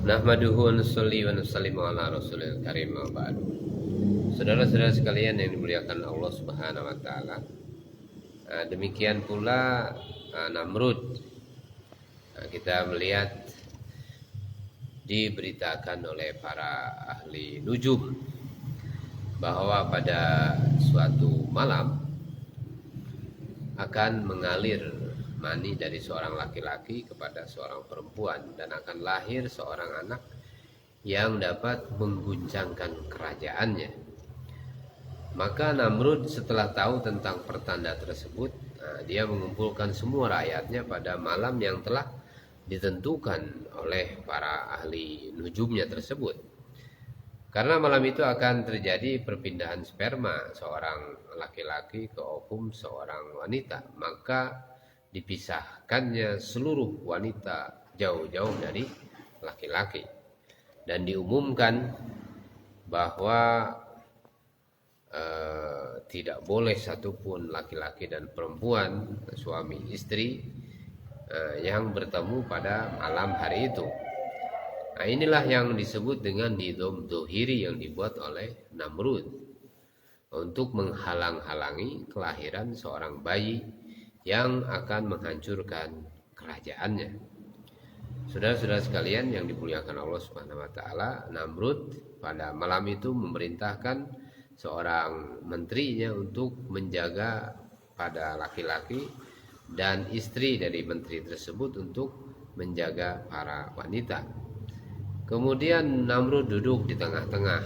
Nahmaduhu wa nusalli wa nusallimu ala rasulil karim wa ba'du. Saudara-saudara sekalian yang dimuliakan Allah Subhanahu wa taala. Demikian pula Namrud. Kita melihat diberitakan oleh para ahli nujum bahwa pada suatu malam akan mengalir mani dari seorang laki-laki kepada seorang perempuan dan akan lahir seorang anak yang dapat mengguncangkan kerajaannya. Maka Namrud setelah tahu tentang pertanda tersebut, dia mengumpulkan semua rakyatnya pada malam yang telah ditentukan oleh para ahli nujumnya tersebut. Karena malam itu akan terjadi perpindahan sperma seorang laki-laki ke ovum seorang wanita, maka dipisahkannya seluruh wanita jauh-jauh dari laki-laki dan diumumkan bahwa tidak boleh satupun laki-laki dan perempuan, suami istri yang bertemu pada malam hari itu. Nah, inilah yang disebut dengan nizam dohiri yang dibuat oleh Namrud untuk menghalang-halangi kelahiran seorang bayi yang akan menghancurkan kerajaannya. Saudara-saudara sekalian yang dimuliakan Allah Subhanahu wa taala, Namrud pada malam itu memerintahkan seorang menterinya untuk menjaga pada laki-laki dan istri dari menteri tersebut untuk menjaga para wanita. Kemudian Namrud duduk di tengah-tengah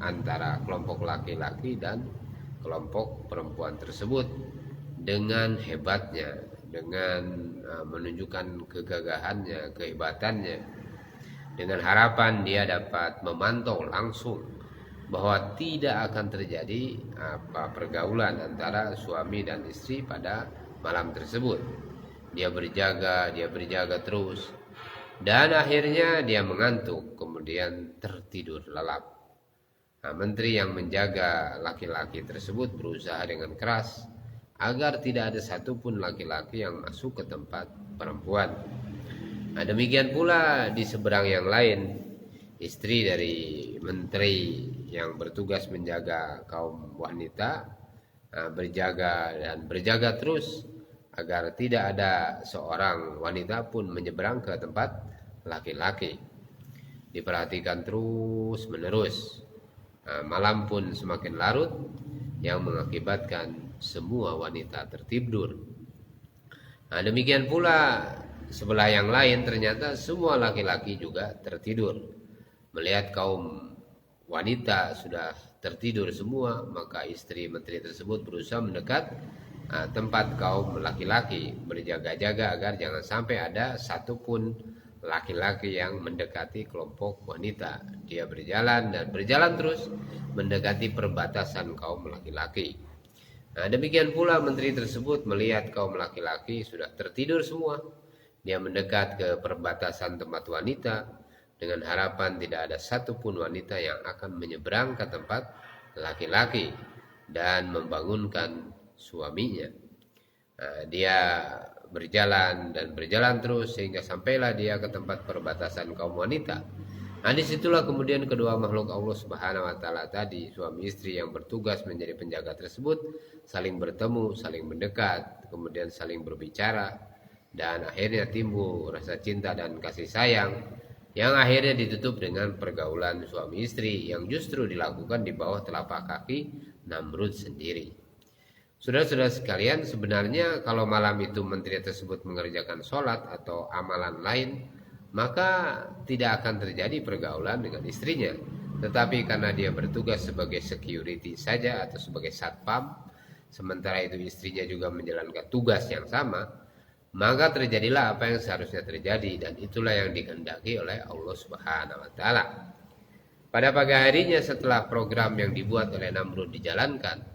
antara kelompok laki-laki dan kelompok perempuan tersebut dengan hebatnya, dengan menunjukkan kegagahannya, kehebatannya, dengan harapan dia dapat memantau langsung bahwa tidak akan terjadi pergaulan antara suami dan istri pada malam tersebut. Dia berjaga terus, dan akhirnya dia mengantuk, kemudian tertidur lelap. Menteri yang menjaga laki-laki tersebut berusaha dengan keras agar tidak ada satupun laki-laki yang masuk ke tempat perempuan. Demikian pula di seberang yang lain, istri dari menteri yang bertugas menjaga kaum wanita berjaga terus agar tidak ada seorang wanita pun menyeberang ke tempat laki-laki. Diperhatikan terus menerus. Malam pun semakin larut yang mengakibatkan semua wanita tertidur. Demikian pula sebelah yang lain, ternyata semua laki-laki juga tertidur. Melihat kaum wanita sudah tertidur semua, maka istri menteri tersebut berusaha mendekat tempat kaum laki-laki, berjaga-jaga agar jangan sampai ada satupun laki-laki yang mendekati kelompok wanita. Dia berjalan terus mendekati perbatasan kaum laki-laki. Demikian pula menteri tersebut melihat kaum laki-laki sudah tertidur semua. Dia mendekat ke perbatasan tempat wanita dengan harapan tidak ada satupun wanita yang akan menyeberang ke tempat laki-laki dan membangunkan suaminya. Dia berjalan terus sehingga sampailah dia ke tempat perbatasan kaum wanita. Disitulah kemudian kedua makhluk Allah Subhanahu wa taala tadi, suami istri yang bertugas menjadi penjaga tersebut, saling bertemu, saling mendekat, kemudian saling berbicara, dan akhirnya timbul rasa cinta dan kasih sayang yang akhirnya ditutup dengan pergaulan suami istri yang justru dilakukan di bawah telapak kaki Namrud sendiri. Saudara-saudara sekalian, sebenarnya kalau malam itu menteri tersebut mengerjakan sholat atau amalan lain, maka tidak akan terjadi pergaulan dengan istrinya. Tetapi karena dia bertugas sebagai security saja atau sebagai satpam, sementara itu istrinya juga menjalankan tugas yang sama, maka terjadilah apa yang seharusnya terjadi, dan itulah yang dikehendaki oleh Allah Subhanahu wa taala. Pada pagi harinya setelah program yang dibuat oleh Namrud dijalankan,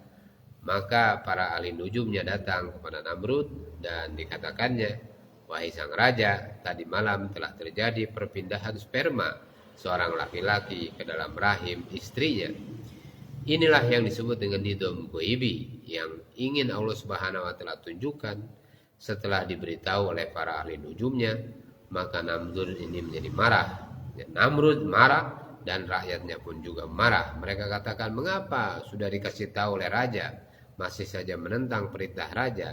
maka para ahli nujumnya datang kepada Namrud dan dikatakannya, "Wahai sang raja, tadi malam telah terjadi perpindahan sperma seorang laki-laki ke dalam rahim istrinya. Inilah yang disebut dengan nizam ghaibi yang ingin Allah Subhanahu wa taala tunjukkan setelah diberitahu oleh para ahli nujumnya maka Namrud ini menjadi marah. Namrud marah dan rakyatnya pun juga marah. Mereka katakan, mengapa sudah dikasih tahu oleh raja masih saja menentang perintah raja,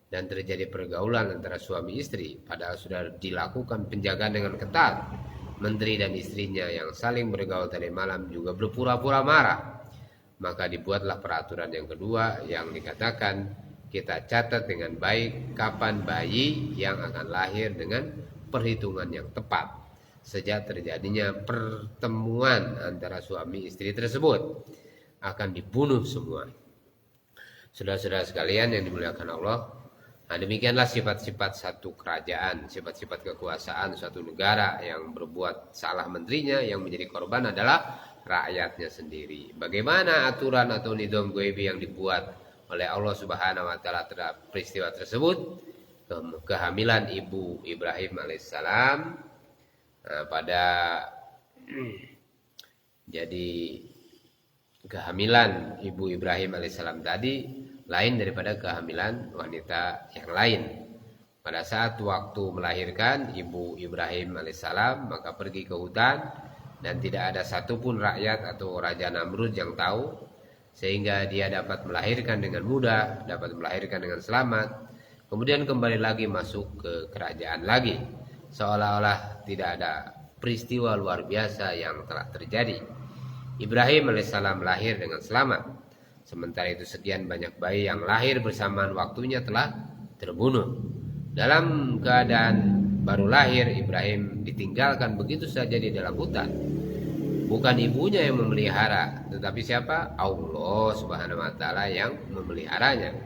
dan terjadi pergaulan antara suami istri, padahal sudah dilakukan penjagaan dengan ketat. Menteri dan istrinya yang saling bergaul tadi malam juga berpura-pura marah. Maka dibuatlah peraturan yang kedua yang dikatakan, kita catat dengan baik kapan bayi yang akan lahir dengan perhitungan yang tepat sejak terjadinya pertemuan antara suami istri tersebut, akan dibunuh semua. Saudara-saudara sekalian yang dimuliakan Allah, nah, demikianlah sifat-sifat satu kerajaan, sifat-sifat kekuasaan suatu negara yang berbuat salah menterinya, yang menjadi korban adalah rakyatnya sendiri. Bagaimana aturan atau nizam ghaibi yang dibuat oleh Allah Subhanahu wa taala terhadap peristiwa tersebut? Kehamilan ibu Ibrahim alaihissalam, pada jadi kehamilan ibu Ibrahim alaihissalam tadi lain daripada kehamilan wanita yang lain. Pada saat waktu melahirkan ibu Ibrahim alaihissalam, maka pergi ke hutan dan tidak ada satupun rakyat atau Raja Namrud yang tahu, sehingga dia dapat melahirkan dengan mudah, dapat melahirkan dengan selamat, kemudian kembali lagi masuk ke kerajaan lagi, seolah-olah tidak ada peristiwa luar biasa yang telah terjadi. Ibrahim alaihissalam lahir dengan selamat. Sementara itu sekian banyak bayi yang lahir bersamaan waktunya telah terbunuh. Dalam keadaan baru lahir, Ibrahim ditinggalkan begitu saja di dalam hutan. Bukan ibunya yang memelihara, tetapi siapa? Allah Subhanahu wa taala yang memeliharanya.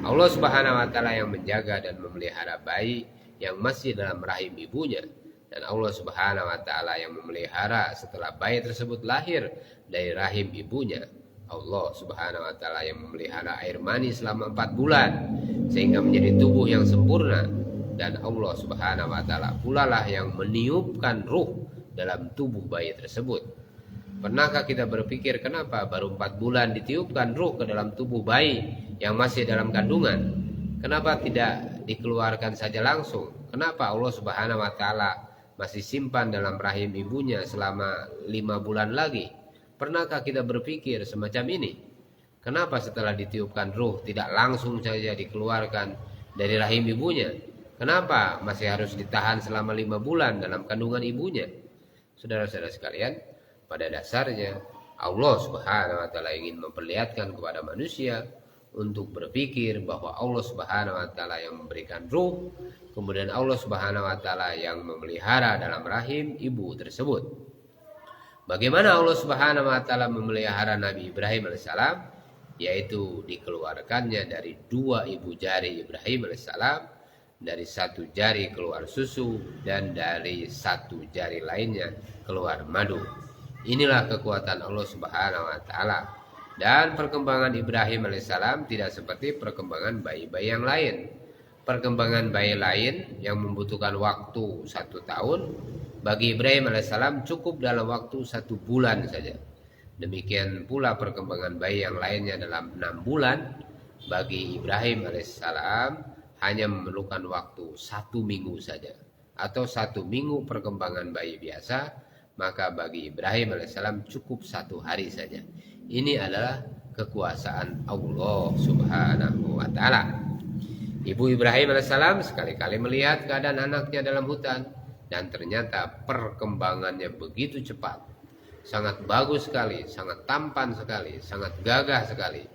Allah Subhanahu wa taala yang menjaga dan memelihara bayi yang masih dalam rahim ibunya. Dan Allah Subhanahu wa taala yang memelihara setelah bayi tersebut lahir dari rahim ibunya. Allah Subhanahu wa taala yang memelihara air mani selama 4 bulan sehingga menjadi tubuh yang sempurna, dan Allah Subhanahu wa taala pula lah yang meniupkan ruh dalam tubuh bayi tersebut. Pernahkah kita berpikir kenapa baru 4 bulan ditiupkan ruh ke dalam tubuh bayi yang masih dalam kandungan? Kenapa tidak dikeluarkan saja langsung? Kenapa Allah Subhanahu wa taala masih simpan dalam rahim ibunya selama 5 bulan lagi? Pernahkah kita berpikir semacam ini? Kenapa setelah ditiupkan ruh tidak langsung saja dikeluarkan dari rahim ibunya? Kenapa masih harus ditahan selama 5 bulan dalam kandungan ibunya? Saudara-saudara sekalian, pada dasarnya Allah Subhanahu wa taala ingin memperlihatkan kepada manusia untuk berpikir bahwa Allah Subhanahu wa taala yang memberikan ruh, kemudian Allah Subhanahu wa taala yang memelihara dalam rahim ibu tersebut. Bagaimana Allah Subhanahu wa taala memelihara Nabi Ibrahim alaihissalam? Yaitu dikeluarkannya dari 2 ibu jari Ibrahim alaihissalam, dari 1 jari keluar susu dan dari 1 jari lainnya keluar madu. Inilah kekuatan Allah Subhanahu wa taala. Dan perkembangan Ibrahim alaihissalam tidak seperti perkembangan bayi-bayi yang lain. Perkembangan bayi lain yang membutuhkan waktu 1 tahun, bagi Ibrahim alaihissalam cukup dalam waktu 1 bulan saja. Demikian pula perkembangan bayi yang lainnya dalam 6 bulan. Bagi Ibrahim alaihissalam hanya memerlukan waktu 1 minggu saja, atau 1 minggu perkembangan bayi biasa. Maka bagi Ibrahim alaihissalam cukup 1 hari saja. Ini adalah kekuasaan Allah Subhanahu wa taala. Ibu Ibrahim alaihissalam sekali-kali melihat keadaan anaknya dalam hutan, dan ternyata perkembangannya begitu cepat, sangat bagus sekali, sangat tampan sekali, sangat gagah sekali,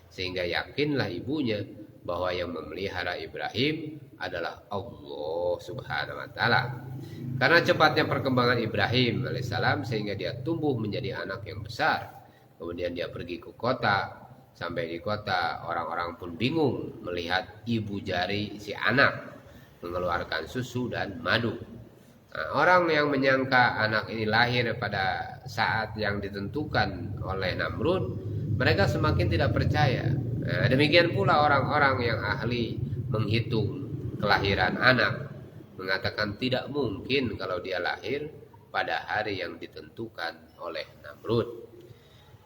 sehingga yakinlah ibunya bahwa yang memelihara Ibrahim adalah Allah Subhanahu wa taala. Karena cepatnya perkembangan Ibrahim alaihissalam sehingga dia tumbuh menjadi anak yang besar. Kemudian dia pergi ke kota. Sampai di kota orang-orang pun bingung melihat ibu jari si anak mengeluarkan susu dan madu. Nah, orang yang menyangka anak ini lahir pada saat yang ditentukan oleh Namrud, mereka semakin tidak percaya. Nah, demikian pula orang-orang yang ahli menghitung kelahiran anak, mengatakan tidak mungkin kalau dia lahir pada hari yang ditentukan oleh Namrud.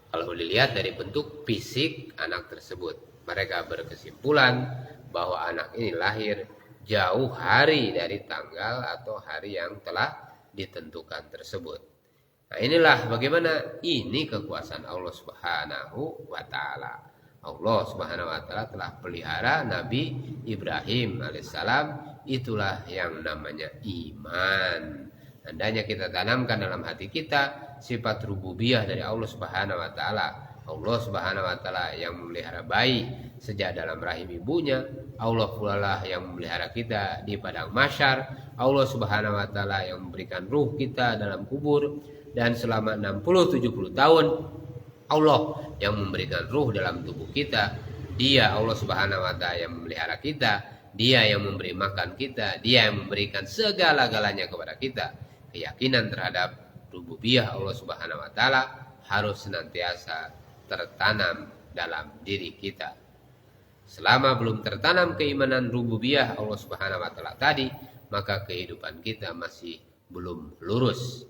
Kalau dilihat dari bentuk fisik anak tersebut, mereka berkesimpulan bahwa anak ini lahir jauh hari dari tanggal atau hari yang telah ditentukan tersebut. Nah, inilah bagaimana ini kekuasaan Allah Subhanahu wa taala. Allah Subhanahu wa taala telah pelihara Nabi Ibrahim alaihissalam, itulah yang namanya iman. Hendaknya kita tanamkan dalam hati kita sifat rububiyah dari Allah Subhanahu wa taala. Allah Subhanahu wa taala yang memelihara bayi sejak dalam rahim ibunya, Allah pula lah yang memelihara kita di padang mahsyar, Allah Subhanahu wa taala yang memberikan ruh kita dalam kubur, dan selama 60-70 tahun Allah yang memberikan ruh dalam tubuh kita. Dia Allah Subhanahu wa taala yang memelihara kita, Dia yang memberi makan kita, Dia yang memberikan segala-galanya kepada kita. Keyakinan terhadap rububiyah Allah Subhanahu wa taala harus senantiasa tertanam dalam diri kita. Selama belum tertanam keimanan rububiyah Allah Subhanahu wa taala tadi, maka kehidupan kita masih belum lurus.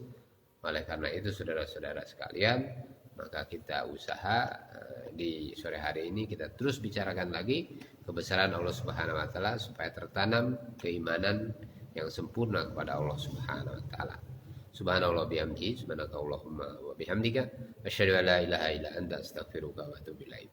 Oleh karena itu saudara-saudara sekalian, maka kita usaha di sore hari ini kita terus bicarakan lagi kebesaran Allah Subhanahu wa taala supaya tertanam keimanan yang sempurna kepada Allah Subhanahu wa taala. Subhanallah bihamdihi, subhanakallahumma wa bihamdika, asyhadu an la ilaha illa anta, astaghfiruka wa atubu ilaik.